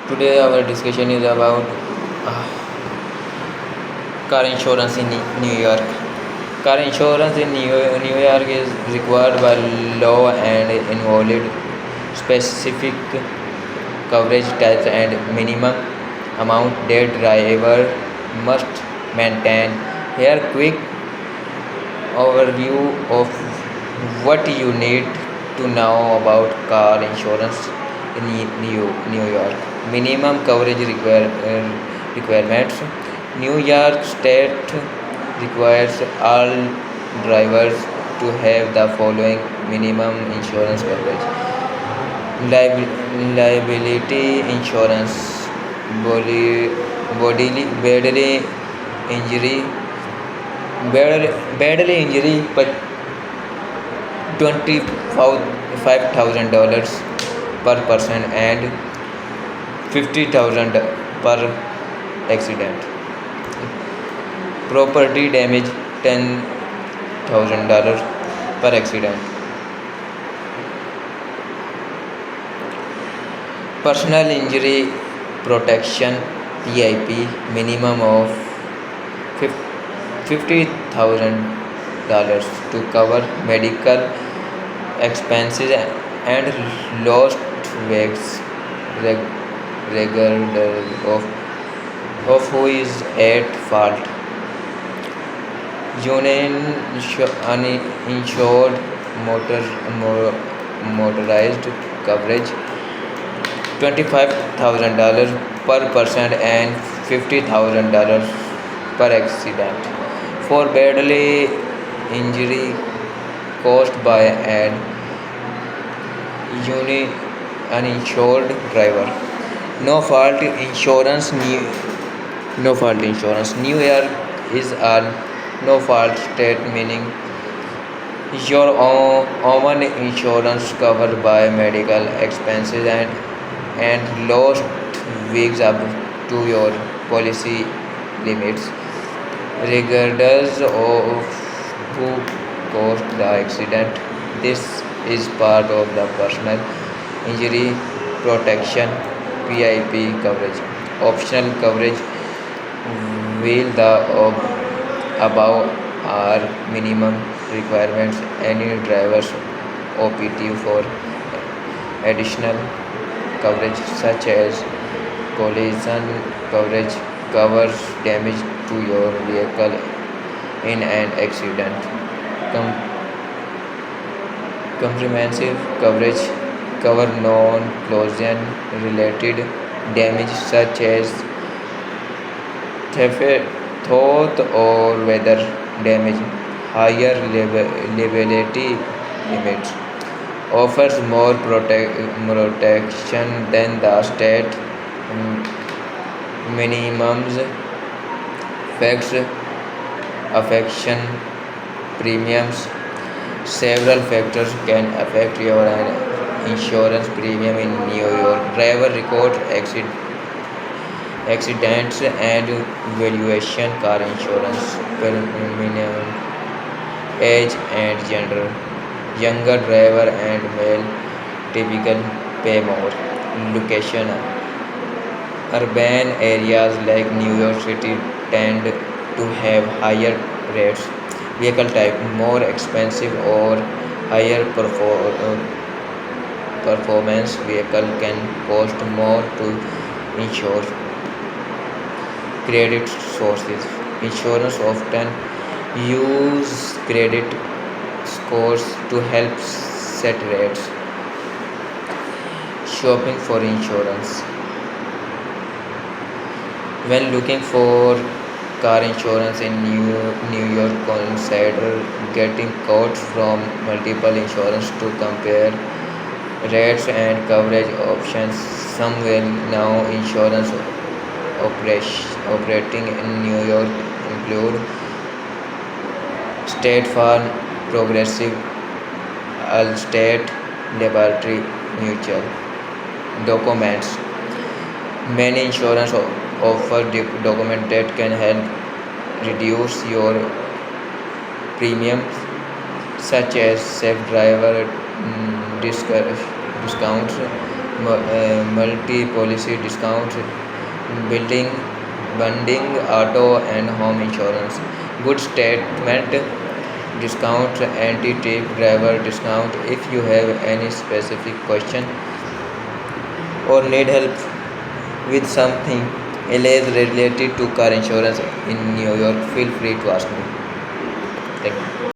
Today our discussion is about uh, car insurance in New York. Car insurance in New York is required by law and involved specific coverage types and minimum amount that driver must maintain. Here quick overview of what you need to know about car insurance in New York. Minimum coverage requirements. New York State requires all drivers to have the following minimum insurance coverage. Liability insurance, body, bodily injury, badly injury, but $25,000 per person and 50,000 per accident. Property damage $10,000 per accident. Personal injury protection PIP minimum of $50,000 to cover medical expenses and lost wages regardless of who is at fault. Uninsured motor, motorized coverage $25,000 per person and $50,000 per accident. For bodily injury caused by an uninsured driver. No fault insurance. No fault insurance. New York is a no fault state, meaning your own insurance covered by medical expenses and lost wigs up to your policy limits, regardless of who caused the accident. This is part of the personal injury protection PIP coverage. Optional coverage will the above are minimum requirements. Any drivers OPT for additional coverage such as collision coverage covers damage to your vehicle in an accident. Com- Comprehensive coverage cover non-collision related damage such as theft or weather damage. Higher liability limits offers more protection than the state minimums. Facts affection premiums. Several factors can affect your insurance premium in New York. Driver record accidents and valuation, car insurance, minimum age and gender. Younger driver and male typical pay more. Location. Urban areas like New York City tend to have higher rates. Vehicle type more expensive or higher performance vehicle can cost more to insure. Credit sources. Insurance often use credit scores to help set rates. Shopping for insurance. When looking for car insurance in New York, consider getting quotes from multiple insurance to compare rates and coverage options. Some well now insurance operating in New York include State Farm, Progressive, Allstate, Liberty Mutual. Documents. Many insurance offer documents that can help reduce your premiums, such as safe driver discounts, multi-policy discounts, building, bunding, auto and home insurance, good statement discount, anti-tip driver discount. If you have any specific question or need help with something else related to car insurance in New York, feel free to ask me. Thank you.